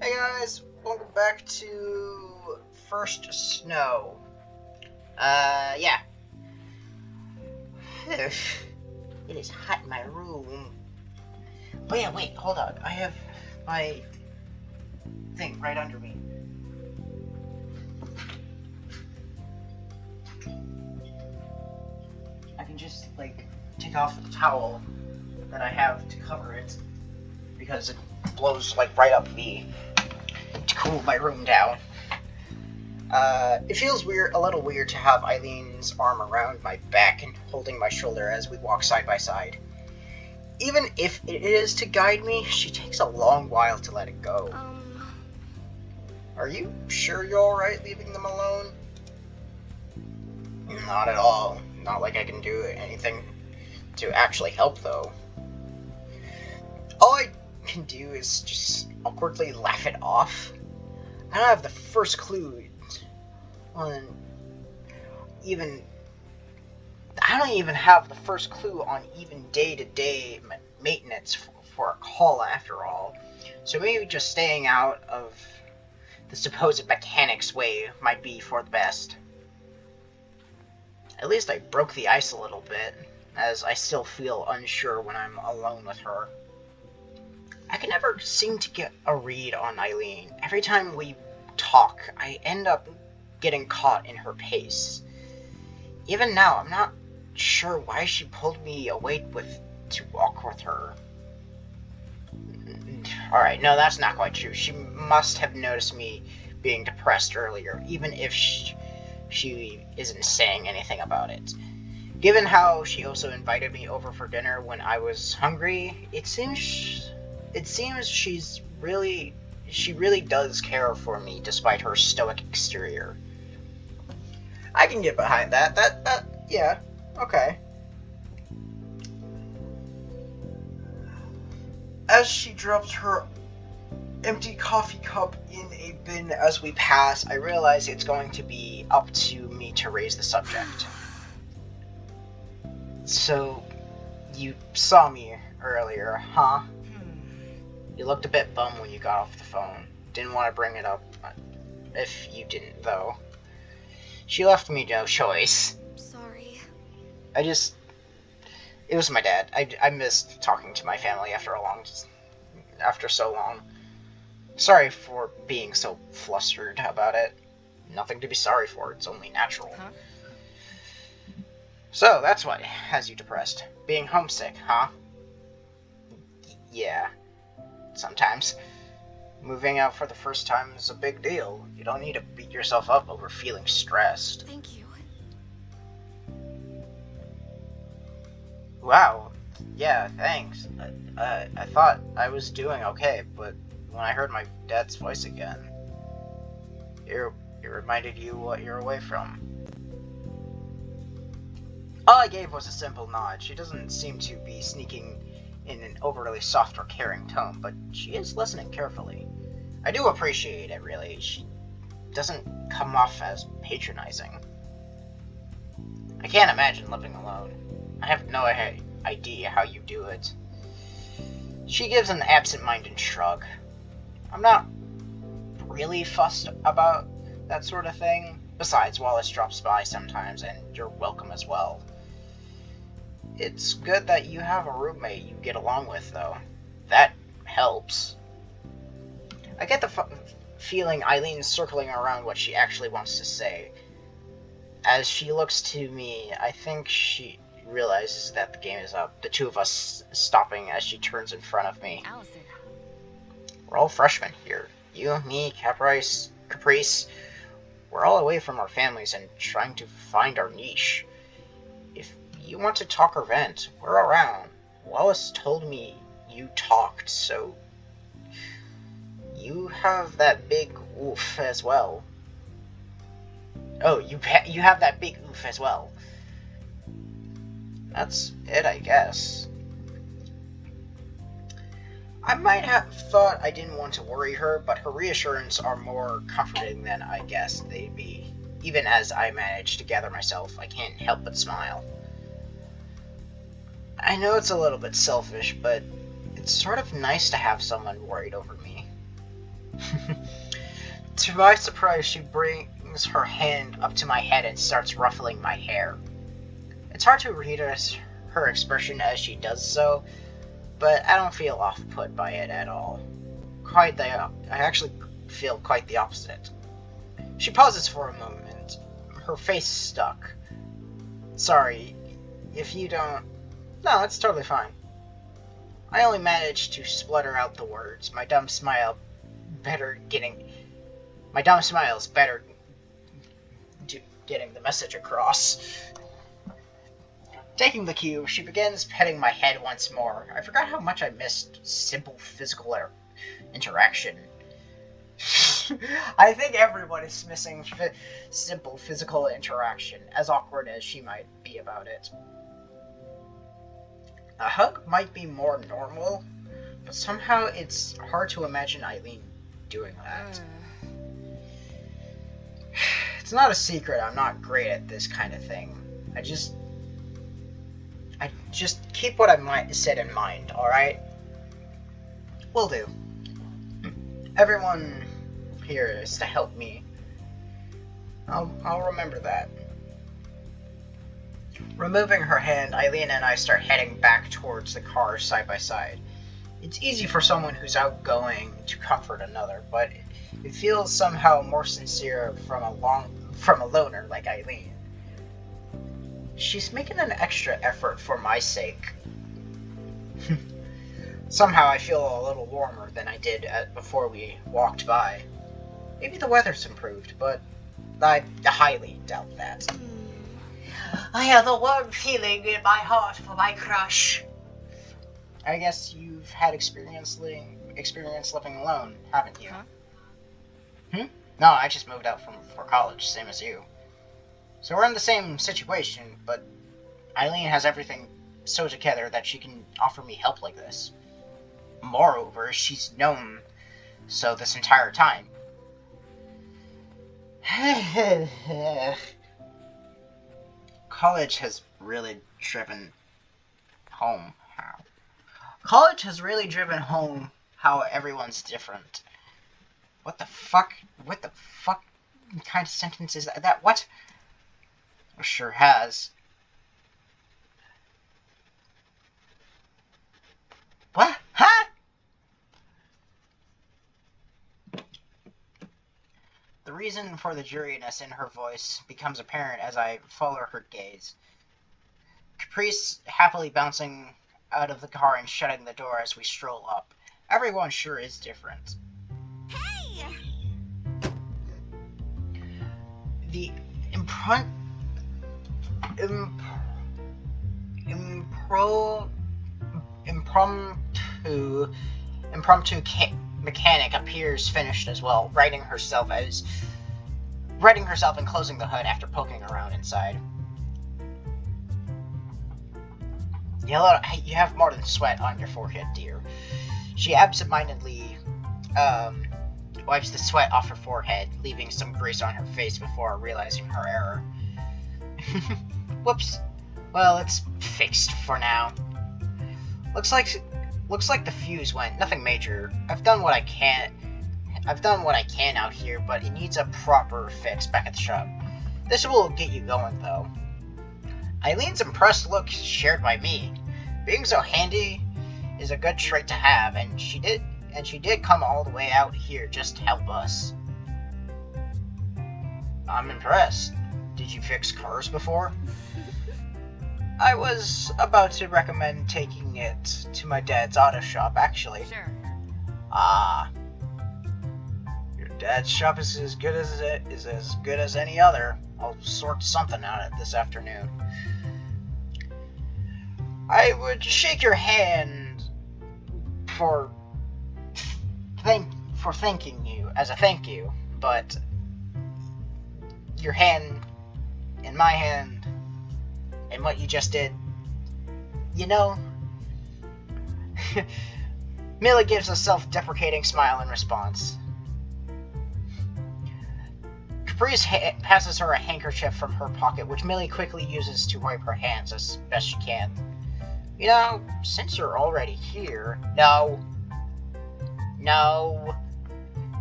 Hey guys, welcome back to First Snow. Yeah. It is hot in my room. Oh yeah, wait, hold on. I have my thing right under me. I can just, take off the towel that I have to cover it because it blows, right up me to cool my room down. It feels a little weird to have Eileen's arm around my back and holding my shoulder as we walk side by side. Even if it is to guide me, she takes a long while to let it go. Are you sure you're alright leaving them alone? Not at all. Not like I can do anything to actually help, though. All I can do is just awkwardly laugh it off. I don't have the first clue on even have the first clue on even day-to-day maintenance for a call after all. So maybe just staying out of the supposed mechanic's way might be for the best. At least I broke the ice a little bit, as I still feel unsure when I'm alone with her. I can never seem to get a read on Eileen. Every time we talk, I end up getting caught in her pace. Even now, I'm not sure why she pulled me away to walk with her. Alright, no, that's not quite true. She must have noticed me being depressed earlier, even if she isn't saying anything about it. Given how she also invited me over for dinner when I was hungry, it seems she really does care for me despite her stoic exterior. I can get behind that. Yeah, okay. As she drops her empty coffee cup in a bin as we pass, I realize it's going to be up to me to raise the subject. So, you saw me earlier, huh? You looked a bit bummed when you got off the phone. Didn't want to bring it up, if you didn't, though. She left me no choice. Sorry. It was my dad. I missed talking to my family after so long. Sorry for being so flustered about it. Nothing to be sorry for, it's only natural. Huh? So, that's what has you depressed. Being homesick, huh? Yeah. Sometimes. Moving out for the first time is a big deal. You don't need to beat yourself up over feeling stressed. Thank you. Wow. Yeah, thanks. I thought I was doing okay, but when I heard my dad's voice again, it reminded you what you're away from. All I gave was a simple nod. She doesn't seem to be sneaking in an overly soft or caring tone, but she is listening carefully. I do appreciate it, really. She doesn't come off as patronizing. I can't imagine living alone. I have no idea how you do it. She gives an absent-minded shrug. I'm not really fussed about that sort of thing. Besides, Wallace drops by sometimes, and you're welcome as well. It's good that you have a roommate you get along with, though. That helps. I get the feeling Eileen's circling around what she actually wants to say. As she looks to me, I think she realizes that the game is up. The two of us stopping as she turns in front of me. Allison. We're all freshmen here. You, me, Caprice. We're all away from our families and trying to find our niche. If you want to talk or vent, we're around. Wallace told me you talked, so you have that big oof as well. Oh, you have that big oof as well. That's it, I guess. I might have thought I didn't want to worry her, but her reassurance are more comforting than I guessed they'd be. Even as I manage to gather myself, I can't help but smile. I know it's a little bit selfish, but it's sort of nice to have someone worried over me. To my surprise, she brings her hand up to my head and starts ruffling my hair. It's hard to read her expression as she does so, but I don't feel off-put by it at all. I actually feel quite the opposite. She pauses for a moment, her face stuck. Sorry, if you don't... No, it's totally fine. I only managed to splutter out the words. My dumb smile is better getting the message across. Taking the cue, she begins petting my head once more. I forgot how much I missed simple physical interaction. I think everyone is missing simple physical interaction, as awkward as she might be about it. A hug might be more normal, but somehow it's hard to imagine Eileen doing that. It's not a secret I'm not great at this kind of thing. I just keep what I said in mind, alright? Will do. Everyone here is to help me. I'll remember that. Removing her hand, Eileen and I start heading back towards the car side by side. It's easy for someone who's outgoing to comfort another, but it feels somehow more sincere from a loner like Eileen. She's making an extra effort for my sake. Somehow I feel a little warmer than I did before we walked by. Maybe the weather's improved, but I highly doubt that. I have a warm feeling in my heart for my crush. I guess you've had experience living alone, haven't you? Huh? No, I just moved out for college, same as you. So we're in the same situation, but Eileen has everything so together that she can offer me help like this. Moreover, she's known so this entire time. College has really driven home how everyone's different. What the fuck kind of sentence is that? What? It sure has. What? Huh? The reason for the dreariness in her voice becomes apparent as I follow her gaze. Caprice happily bouncing out of the car and shutting the door as we stroll up. Everyone sure is different. Hey! The impromptu mechanic appears finished as well, righting herself and closing the hood after poking around inside. You have more than sweat on your forehead, dear. She absentmindedly wipes the sweat off her forehead, leaving some grease on her face before realizing her error. Whoops. Well, it's fixed for now. Looks like the fuse went. Nothing major. I've done what I can out here, but it needs a proper fix back at the shop. This will get you going, though. Eileen's impressed look shared by me. Being so handy is a good trait to have, and she did come all the way out here just to help us. I'm impressed. Did you fix cars before? I was about to recommend taking it to my dad's auto shop, actually. Sure. Ah. Your dad's shop is as good as any other. I'll sort something out this afternoon. I would shake your hand for thanking you as a thank you, but your hand in my hand and what you just did, you know. Millie gives a self-deprecating smile in response. Caprice passes her a handkerchief from her pocket, which Millie quickly uses to wipe her hands as best she can. You know, since you're already here... No.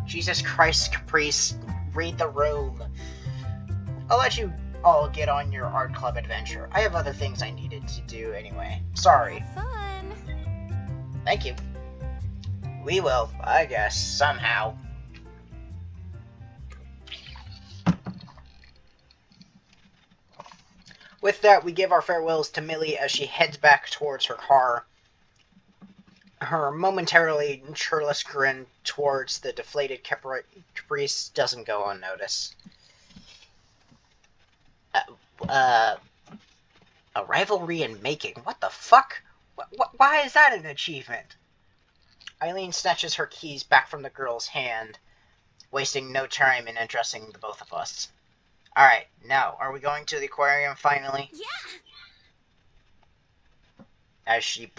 Jesus Christ, Caprice, read the room. I'll let you all get on your art club adventure. I have other things I needed to do anyway. Sorry. Have fun. Thank you. We will, I guess, somehow. With that, we give our farewells to Millie as she heads back towards her car. Her momentarily churlish grin towards the deflated Caprice doesn't go unnoticed. A rivalry in making? What the fuck? Why is that an achievement? Eileen snatches her keys back from the girl's hand, wasting no time in addressing the both of us. Alright, now, are we going to the aquarium finally? Yeah! As she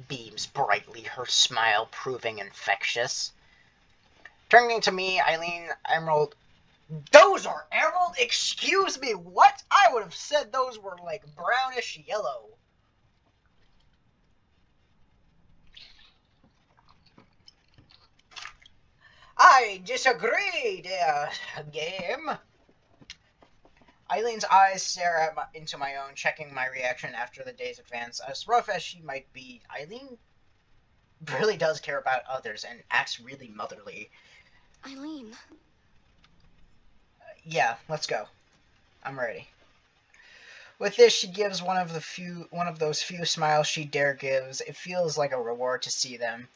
beams brightly, her smile proving infectious. Turning to me, Eileen, Emerald... Those are emerald? Excuse me, what? I would have said those were like brownish yellow. I disagree, dear game. Eileen's eyes stare into my own, checking my reaction after the day's advance. As rough as she might be, Eileen really does care about others and acts really motherly. Eileen. Yeah, let's go. I'm ready. With this, she gives one of those few smiles she dare gives. It feels like a reward to see them,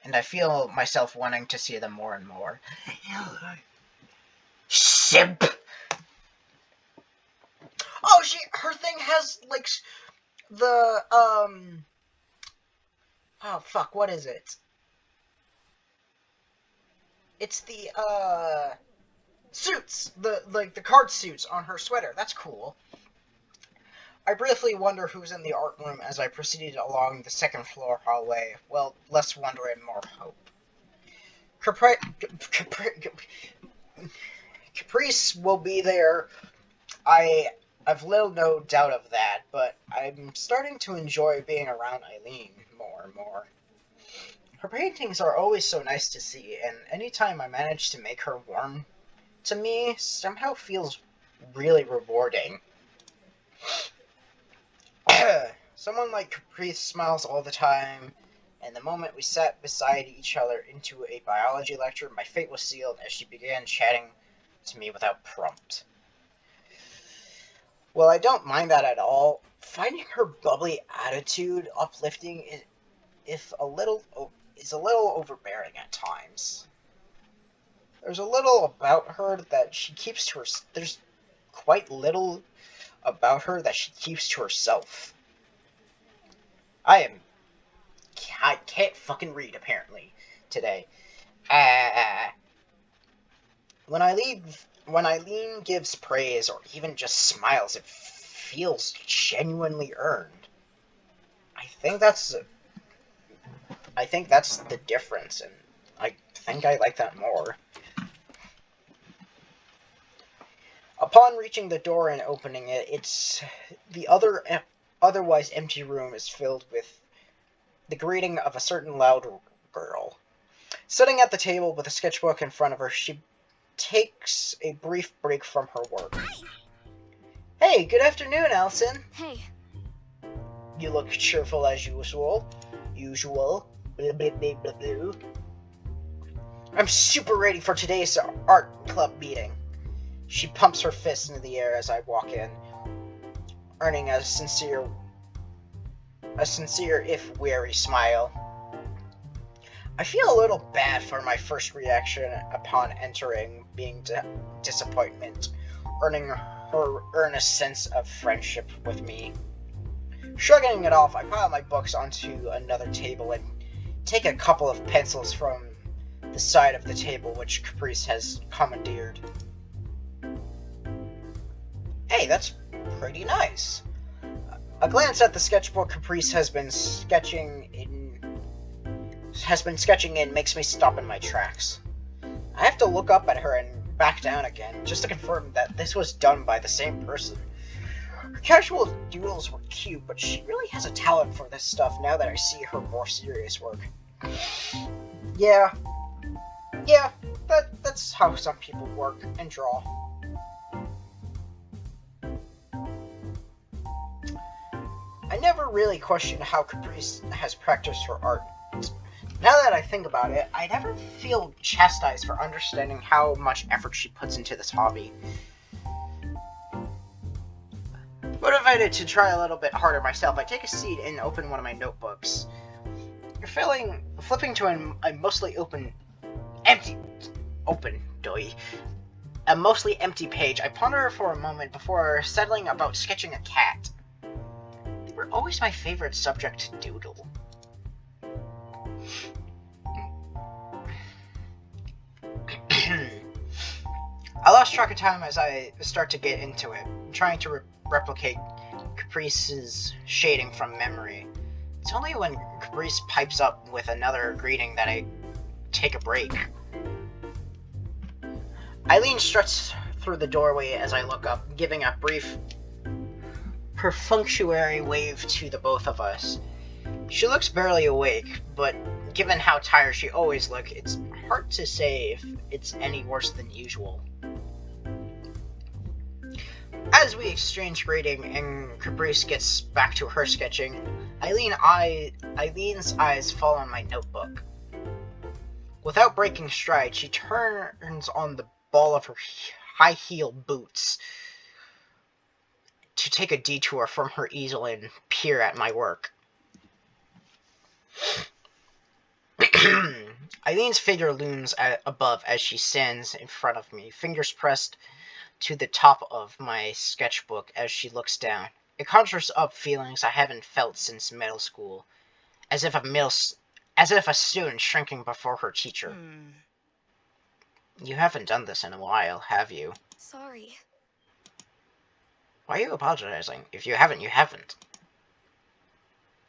and I feel myself wanting to see them more and more. Simp! Oh, her thing has, like, the, oh, fuck, what is it? It's the, suits! The card suits on her sweater. That's cool. I briefly wonder who's in the art room as I proceeded along the second floor hallway. Well, less wonder and more hope. Caprice will be there. I've little no doubt of that, but I'm starting to enjoy being around Eileen more and more. Her paintings are always so nice to see, and anytime I manage to make her warm to me, somehow feels really rewarding. Someone like Caprice smiles all the time, and the moment we sat beside each other into a biology lecture, my fate was sealed as she began chatting to me without prompt. Well, I don't mind that at all. Finding her bubbly attitude uplifting is a little overbearing at times. There's a little about her that she keeps to her. There's quite little about her that she keeps to herself. I can't fucking read apparently today. When Eileen gives praise or even just smiles, it feels genuinely earned. I think that's the difference, and I think I like that more. Upon reaching the door and opening it, the otherwise empty room is filled with the greeting of a certain loud girl. Sitting at the table with a sketchbook in front of her, she takes a brief break from her work. Hey, good afternoon, Allison. Hey. You look cheerful as usual. Blah, blah, blah, blah, blah. I'm super ready for today's art club meeting. She pumps her fist into the air as I walk in, earning a sincere if wary smile. I feel a little bad for my first reaction upon entering being disappointment, earning her earnest sense of friendship with me. Shrugging it off, I pile my books onto another table and take a couple of pencils from the side of the table which Caprice has commandeered. Hey, that's pretty nice. A glance at the sketchbook Caprice has been sketching in makes me stop in my tracks. I have to look up at her and back down again, just to confirm that this was done by the same person. Her casual doodles were cute, but she really has a talent for this stuff now that I see her more serious work. Yeah, Yeah, that's how some people work and draw. I never really questioned how Caprice has practiced her art. Now that I think about it, I never feel chastised for understanding how much effort she puts into this hobby. Motivated to try a little bit harder myself, I take a seat and open one of my notebooks. Flipping to a mostly empty page, I ponder for a moment before settling about sketching a cat. They were always my favorite subject to doodle. I lost track of time as I start to get into it, trying to replicate Caprice's shading from memory. It's only when Caprice pipes up with another greeting that I take a break. Eileen struts through the doorway as I look up, giving a brief, perfunctory wave to the both of us. She looks barely awake, but given how tired she always looks, it's hard to say if it's any worse than usual. As we exchange greeting and Caprice gets back to her sketching, Eileen's eyes fall on my notebook. Without breaking stride, she turns on the ball of her high-heeled boots to take a detour from her easel and peer at my work. Eileen's figure looms above as she stands in front of me, fingers pressed to the top of my sketchbook as she looks down. It conjures up feelings I haven't felt since middle school, as if a student shrinking before her teacher. You haven't done this in a while, have you? Sorry. Why are you apologizing? If you haven't, you haven't.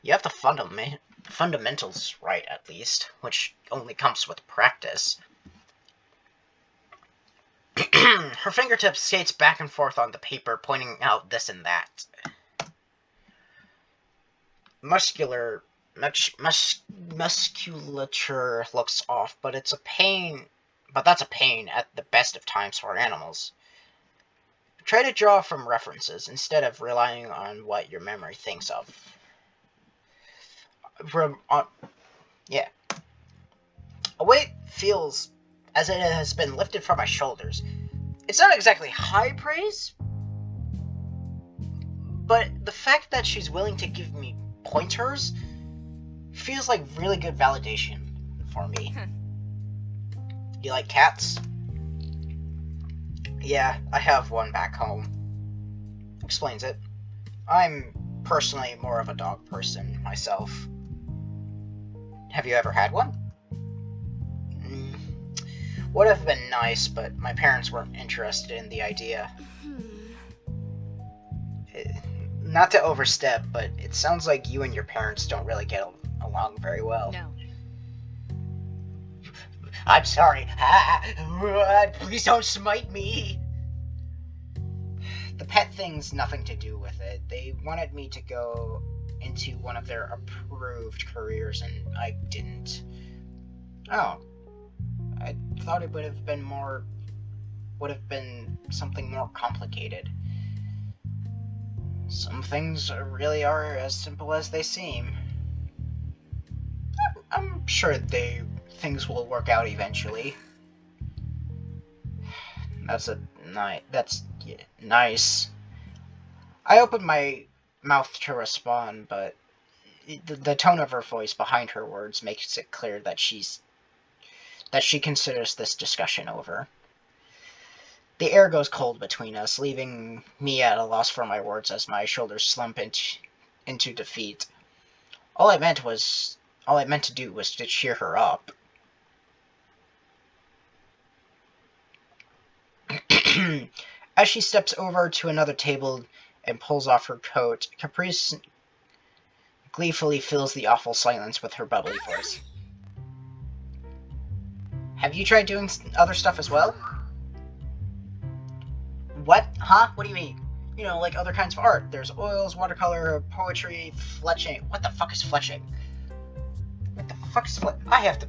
You have the fundamentals right, at least, which only comes with practice. Her fingertips skates back and forth on the paper, pointing out this and that. Musculature looks off, but it's a pain. But that's a pain at the best of times for animals. Try to draw from references instead of relying on what your memory thinks of. Yeah. A weight feels as it has been lifted from my shoulders. It's not exactly high praise, but the fact that she's willing to give me pointers feels like really good validation for me. You like cats? Yeah, I have one back home. Explains it. I'm personally more of a dog person myself. Have you ever had one? Would have been nice, but my parents weren't interested in the idea. Not to overstep, but it sounds like you and your parents don't really get along very well. No. I'm sorry. Please don't smite me. The pet thing's nothing to do with it. They wanted me to go into one of their approved careers, and I didn't. Oh. I thought it would have been something more complicated. Some things really are as simple as they seem. I'm sure things will work out eventually. That's nice. I opened my mouth to respond, but the tone of her voice behind her words makes it clear that she considers this discussion over. The air goes cold between us, leaving me at a loss for my words as my shoulders slump into defeat. All I meant to do was to cheer her up. As she steps over to another table and pulls off her coat, Caprice gleefully fills the awful silence with her bubbly voice. Have you tried doing other stuff as well? What? Huh? What do you mean? You know, like other kinds of art. There's oils, watercolor, poetry, fletching. What the fuck is fletching? What the fuck is I have to...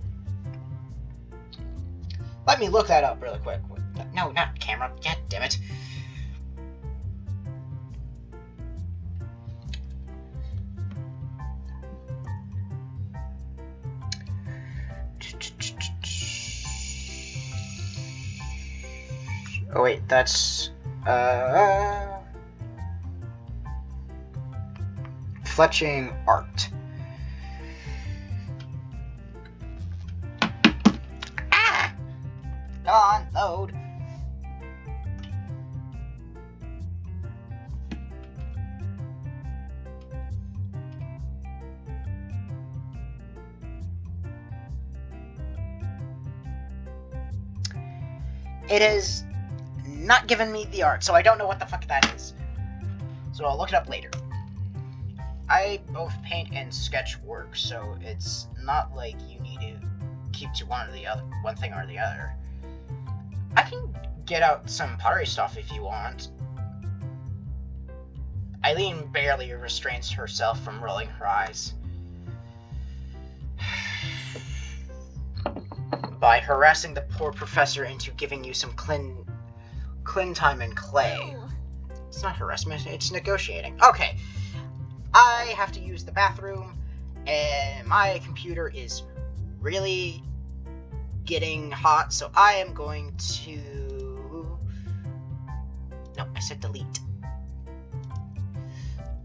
Let me look that up really quick. No, not camera. God damn it. Oh wait, that's fletching art. Ah! Come on, load. It has not given me the art, so I don't know what the fuck that is. So I'll look it up later. I both paint and sketch work, so it's not like you need to keep to one thing or the other. I can get out some pottery stuff if you want. Eileen barely restrains herself from rolling her eyes. By harassing the poor professor into giving you some clean time and clay. It's not harassment, it's negotiating. Okay, I have to use the bathroom, and my computer is really getting hot, so I am going to... No, I said delete.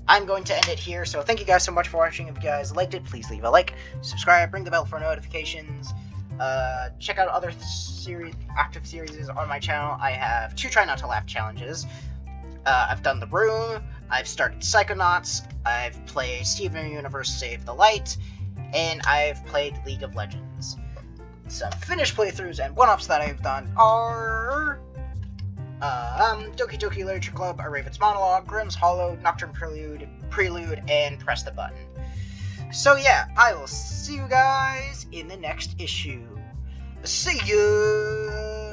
I'm going to end it here, so thank you guys so much for watching. If you guys liked it, please leave a like, subscribe, ring the bell for notifications. Check out other active series on my channel. I have 2 Try Not to Laugh challenges. I've done The Room, I've started Psychonauts, I've played Steven Universe Save the Light, and I've played League of Legends. Some finished playthroughs and one-ups that I've done are Doki Doki Literature Club, A Raven's Monologue, Grimm's Hollow, Nocturne Prelude, and Press the Button. So yeah, I will see you guys in the next issue. See you!